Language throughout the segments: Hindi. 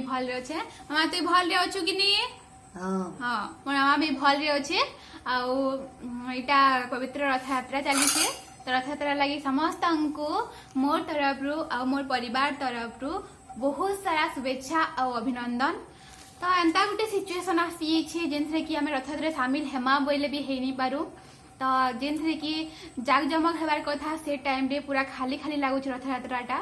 भल रे अच्छे मामा तू भल रे अच्छु कि नहीं हाँ मोर मामा भी भल रे अच्छे आईटा पवित्र रथ यात्रा चली तो रथ यात्रा लगी समस्त को मोर तरफ रु आ मोर परिवार तरफ रु बहुत सारा शुभेच्छा और अभिनंदन। तो एंता गोटे सिचुएसन आसी जेनथरे कि आम रथ यात्रा सामिल हेमा बोले भी हेनी पारू तो जेनथरे कि जाक जमक हेबार कथा से टाइम रे पूरा खाली खाली लागुछ रथ यात्राटा।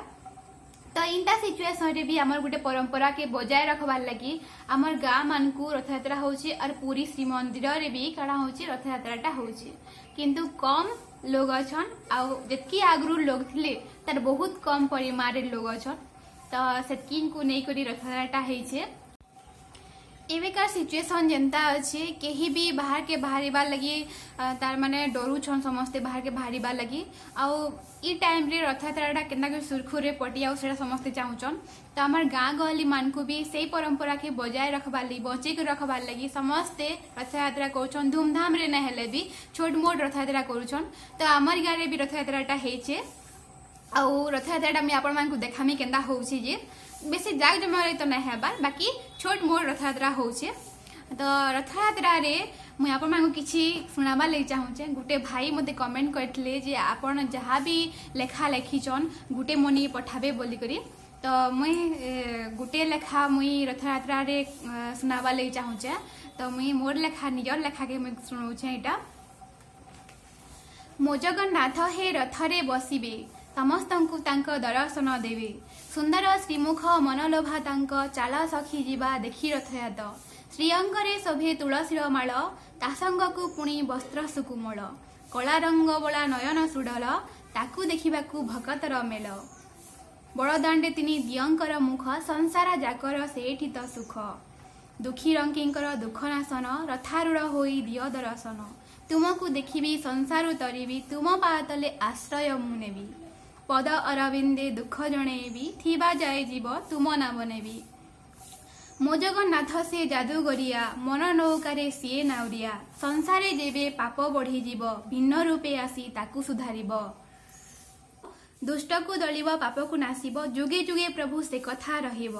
तो इंटा सिचुएसन रे भी आमर गोटे परंपरा के बजाय रखबार लगी आमर गाँ मान को रथ यात्रा होची और पूरी श्रीमंदिर रे भी काଣା होची रथ यात्राटा होची किंतु कम लोग अछन आउ जतकी आगरू लोग थिले तार बहुत कम परिमाण रे लोग अछन तो सेतकिन को नै करी रथ यात्राटा हेइछे। एवेका सिचुएसन जेनता अच्छे कहीं भी बाहर के बाहर लगी तार माने डरू छन समस्ते बाहर के बाहर लगी आउ ई टाइम रे रथ यात्रा केना के सुरखुरे पटी आउ सेटा समस्ते चाहूचन तो आमर गाँ गहली मान को भी सही परंपरा के बजाय रखबार लगी बचे के रखबार लगी समस्ते रथ यात्रा करूछन धूमधाम रे न हेले भी छोट मोट रथ यात्रा करूछन। तो आमर गाँ रे भी रथ यात्राटा हेइछे आउ रथ यात्राटा मैं आपण मान को देखामी केंदा होउछि जे बेसी जाग जमारे तो नहीं हेबार बाकी छोट मोट रथ यात्रा होउछे। तो रथ यात्रा रे मुझे आपण मानू किछि सुनाबा लगे चाहूचे गुटे भाई मते कमेंट करथिले जे आपण जहाँ भी लेखा लेखिछन गुटे मनी पठाबे बोली करी तो मुई गुटे लेखा मुई रथ यात्रा रे सुनाबा लगे चाहूचे तो मुई मोर लेखा निजर लेखा के मुई सुनाउछे एटा। मो जगन्नाथ हे रथरे बसिबे समस्तंकु तांक दर्शन देवे सुंदर श्रीमुख मनलोभा तांक चाल सखी जीवा देखी रथयात श्रीअंगरे शोभे तुलसीर माल तासंगकु पुणी वस्त्र सुकुमल कला रंग बोला नयन सुडल ताकू देखिबाकू भकतर मेल बड़दाण्डे तिनी दियंकर मुख संसार जाकर सेठी त सुख दुखी रंकींकर दुख नाशन रथारूढ़ होई दिय दर्शन तुमको देखिबी संसारु तरिबी तुम पातले आश्रय मु नेबी पद अरविंदे दुख जणेबी थिबा जाए जीव तुम नाम नेबी मो जगन्नाथ से जादूगरिया मन नौकारे सीए नाउरिया संसारे जेबे पाप बढ़ी जीव भिन्न रूपे आसी ताकू सुधारिब दुष्ट को दलिब पाप को नासिब जुगे जुगे प्रभु से कथा रहिब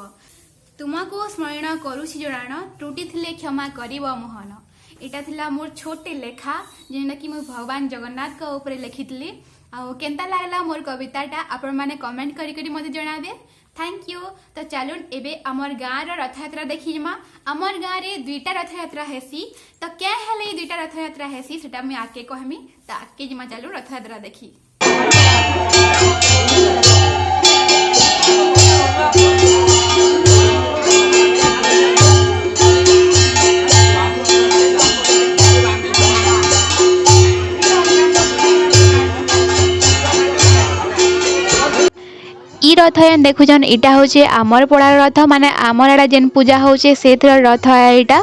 तुमको स्मरण करुछि जणाण त्रुटि थिले क्षमा करिब मोहन। एटा थिला मोर छोटे लेखा जेना कि मु भगवान जगन्नाथ का ऊपर लिखितली आउ केंता लागला मोर कविताटा आपण माने कमेंट करी करी मते जणाबे थैंक यू। तो चलून एबे अमर गाँ रो रथ यात्रा देखि जिमा अमर गाँ रे दुईटा रथ यात्रा हेसी तो क्या हेले दुईटा रथ यात्रा हेसी सेटा मैं आके कहमी तो आके जिमा चलू रथ यात्रा देखी। ई रथ देखुन इटा हूँ आमर पड़ार रथ माने आमर एडा जेन पूजा होचे सेथर रथ एटा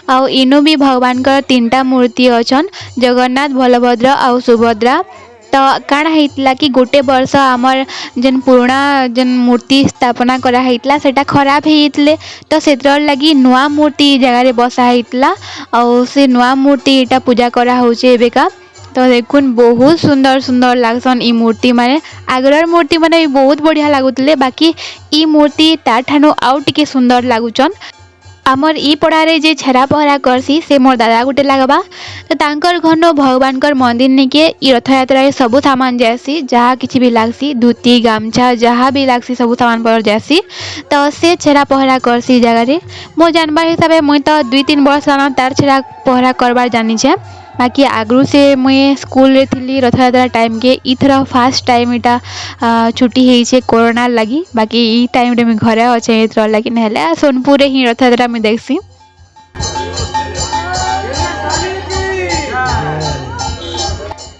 आउ इनु भी भगवान का तीनटा मूर्ति अच्छन जगन्नाथ बलभद्र आउ सुभद्रा। तो काଣା हेतला कि गोटे वर्ष आमर जेन पुराना जेन मूर्ति स्थापना करा हेतला सेटा खराब हेतले तो सेतर लगी नुआ मूर्ति जगह रे बसा हेतला आउ से नुआ मूर्ति एटा पूजा करा होचे एबेका। तो देखुन बहुत सुंदर सुंदर लागसन ई मूर्ति माने आगरर मूर्ति माने बहुत बढ़िया लागुतले बाकी ई मूर्ति ताठानु आउ टिके सुंदर लागुचन। आमर ई पड़ारे जे छेरा पहरा करसी से मोर दादा गुटे लागबा तो तांकर घनो भगवान कर मंदिर निके ई रथ यात्रा रे सब सामान जासी जहाँ किछि भी लागसी धोती गामछा जहाँ भी लागसी सब सामान पर जासी तो से छेरा पहरा करसी जगह रे मो जानबार हिसाबे मुई तो 2-3 वर्ष तार छेरा पहरा करबार जानी छे बाकी आगरू से मुझे स्कूल रे थिली रथ यात्रा टाइम के इथर फास्ट टाइम इटा छुट्टी है कोरोना लगी बाकी ई टाइम रे मैं घरे अच्छे इथर लगी नहले सोनपुर ही रथ यात्रा में देखसी।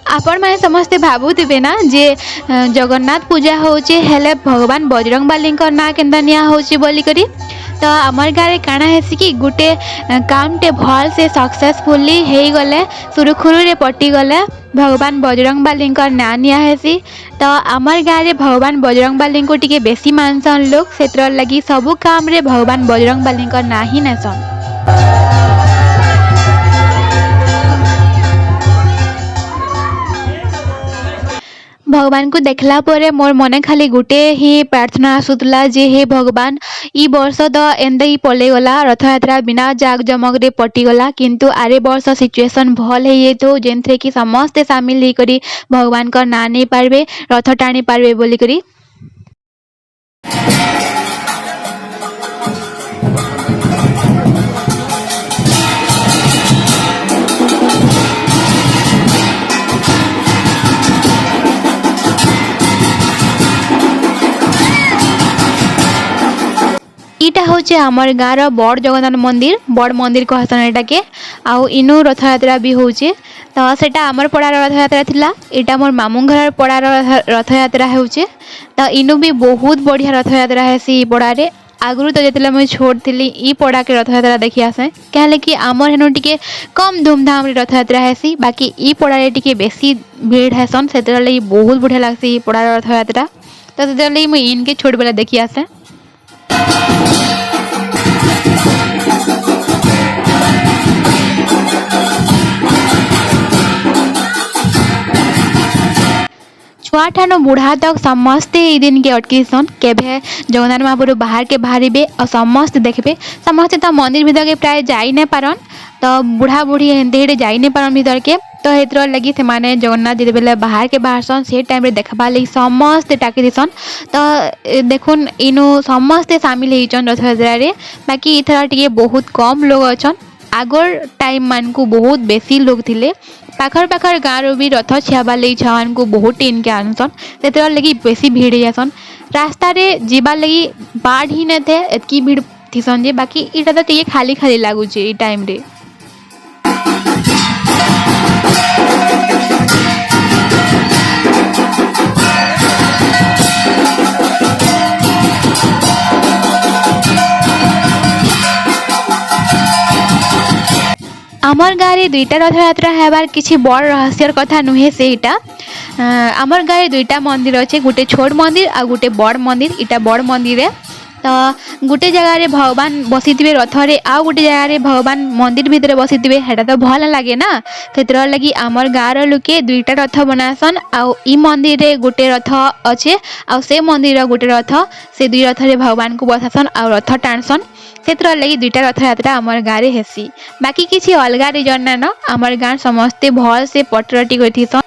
आपण मैंने समस्ते भावुवे ना जे जगन्नाथ पूजा होचे हेले भगवान बजरंगबाली ना केन्दा निया होची बोली करी तो आमर गाँव काଣା हेसी कि गोटे कामटे भल से सक्सेसफुली हो गले सुरखुरु रे पटी गले भगवान बजरंगबाली ना निया हेसी। तो आमर गाँव भगवान बजरंगबाली को टिके बेसी मानसन लोग सेतर लगी सबू काम रे भगवान बजरंगबाली ना ही नेसन। भगवान को देखला परे मोर मने खाली गुटे ही प्रार्थना आसुतला जे हे भगवान ई वर्ष तो एंदा ही पले गला रथ यात्रा बिना जाग जमक रे पटी गला किंतु आरे वर्ष सिचुएशन भल हे ये तो जेनथरे कि समस्त शामिल ही करी भगवान का ना नहीं पारबे रथ टाणी पारबे बोली करी। इटा हूँ आमर गाँव बड़ जगन्नाथ मंदिर बड़ मंदिर कहसन एटा के आउ इनु रथ यात्रा भी होचे तो सेटा आमर पड़ार रथ यात्रा थिला एटा मोर मामू घर पड़ार रथ यात्रा होचे तो इनु भी बहुत बढ़िया रथ यात्रा हेसी पड़ारे आगु तो जिते मुझे छोट थी ई पड़ा के रथ यात्रा देखी आसे क्या कि आमर हेनु टिके कम धूमधाम रे रथ यात्रा हेसी बाकी ई पड़ारे टिके बेसी भीड़ हेसन से बहुत बढ़िया लगसी ई पड़ार रथ यात्रा तो से मुझे इनके छोट बेला देखी आसे। छुआ ठानु बुढ़ा तक समस्ते ई दिन के अटकीसन केभे जगन्नाथ महाप्रभु बाहर के बाहरिबे और समस्त देखबे समस्ते तो मंदिर भीतर के प्राय जाई नहीं पारन तो बुढ़ा बुढ़ी हेंते जाई नहीं पारन भीतर के तो हेतर लगी से माने जगन्नाथ जिते बेले बाहर के बाहरसन से टाइम रे देखबा लगी समस्त टाकी दिसन तो देखुन इनु समस्ते शामिल होइचन रथ यात्रा रे बाकी इथरा टिके बहुत कम लोग अछन आगर टाइम मान को बहुत बेसी लोग थिले पाखर पाखर गाँव भी रथ छियाबा लगी छान को बहुत टेन के आनसन से लगी बेसी भीड़ जासन रास्ता रे जीवार लगी बाढ़ ही न थे एतकी भीड़ थीसन जे बाकी इटा तो टिके खाली खाली लागुचे ई टाइम रे। आमर गाँव में दुईटा रथ यात्रा हेबार किसी बड़ रहस्यर कथा नुहे से इटा आमर गाँव में दुईटा मंदिर अच्छे गोटे छोट मंदिर आ गोटे बड़ मंदिर इटा बड़ मंदिर है तो गोटे जगह रे भगवान बसी थे रथ रे आ गोटे जगह रे भगवान मंदिर भितर बसी थे हेटा तो भल लगे ना से लगी आमर गाँव लोके दुईटा रथ बनासन आउ ई मंदिर रे गोटे रथ अच्छे आ से मंदिर गोटे रथ से दुई रथ रे भगवान को बसासन आ रथ टाणसन से लगी दुईटा रथ यात्रा आमर गाँव रे हेसी बाकी किसी अलग रिजन ना न आमर गाँव समस्ते भल से पटरटी गठीसन।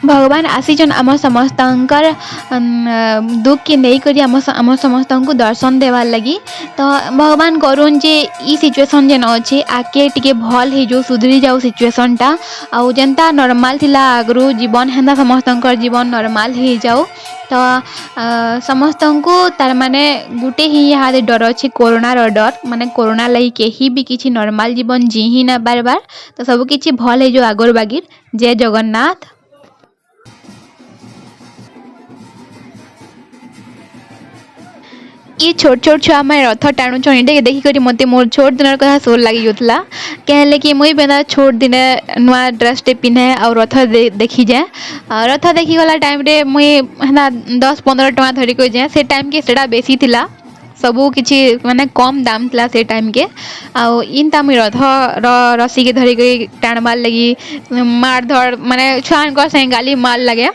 भगवान आसीचन आम समस्त दुख के नहीं करी आम समस्त को दर्शन देवार लगी तो भगवान करुन जे ई सिचुएसन जेन अच्छे आके टिके भल हो जो सुधरी जाऊ सिचुएसनटा आउ जेनता नॉर्मल थिला आगरू जीवन हेन्ता समस्त जीवन नॉर्मल हो जाऊ तो समस्त को तार माने गुटे ही यहाँ डर अच्छे कोरोना डर माने कोरोना लगी कहीं भी किसी नॉर्मल जीवन जी ही ना बार बार तो सब किसी भल हो जो आगर बागिर जय जगन्नाथ। ये छोट छोट छुआ मैं रथ टाणुचन ये देखिक मत मोर छोट दिन कथा सोर लगी जाता कहले कि मुई बेदा छोट दिन नुआ ड्रेस टे पिन्हे और रथ देखी जाए रथ देखी गला टाइम रे मुई है 10-15 टଙ୍କା धरिक जाए से टाइम के सेटा बेसी थिला सबू किसी माने कम दाम थिला से टाइम के आउ इनता मुई रथ रसी के धरिक टाणबार लगी मार धर माने छुआ से गाली मार लगे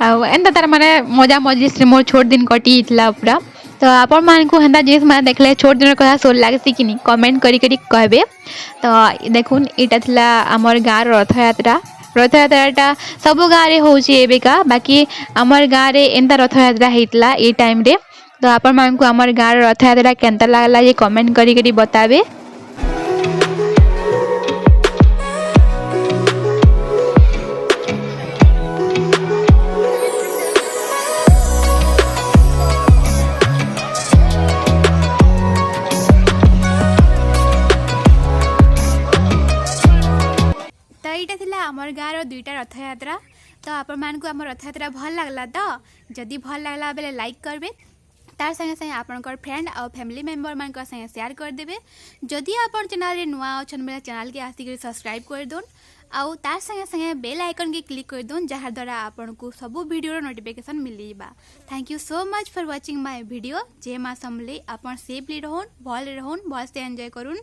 आउ एंता तार माने मजा मजलिस रे मोर छोट दिन कटी थिला पूरा तो आपण मान को हेन्ता जिस मैंने देखले छोट दिन कथा सोल लगे कि कमेंट करी कहबे तो देखुन इटा थिला आमर गाँव रथ यात्राटा सब गाँव रे होची एबेका बाकी आमर गाँव रे एंता रथ यात्रा हेतला ए टाइम रे तो आपण मान को आमर गाँव रथ यात्रा केनता लागला ये कमेंट करी बताबे। आमर गाँव दुईटा रथ यात्रा तो आपण मान को आम रथ यात्रा भल लगला तो जदि भल लगला बेले लाइक करबे तार संगे संगे आपनकर फ्रेंड और फैमिली मेंबर मान संगे शेयर कर देबे। जदि आपन चैनल रे नुआ अछन मेरा चैनल के आसी सब्सक्राइब कर दोन आउ तार संगे संगे बेल आइकन के क्लिक कर दोन जहाँ द्वारा आपन को सब वीडियो नोटिफिकेशन मिलीबा। Thank you so much for watching my video. जय मां समले, आपन सेफली रहन, भल रहन, भल से एंजॉय करुन।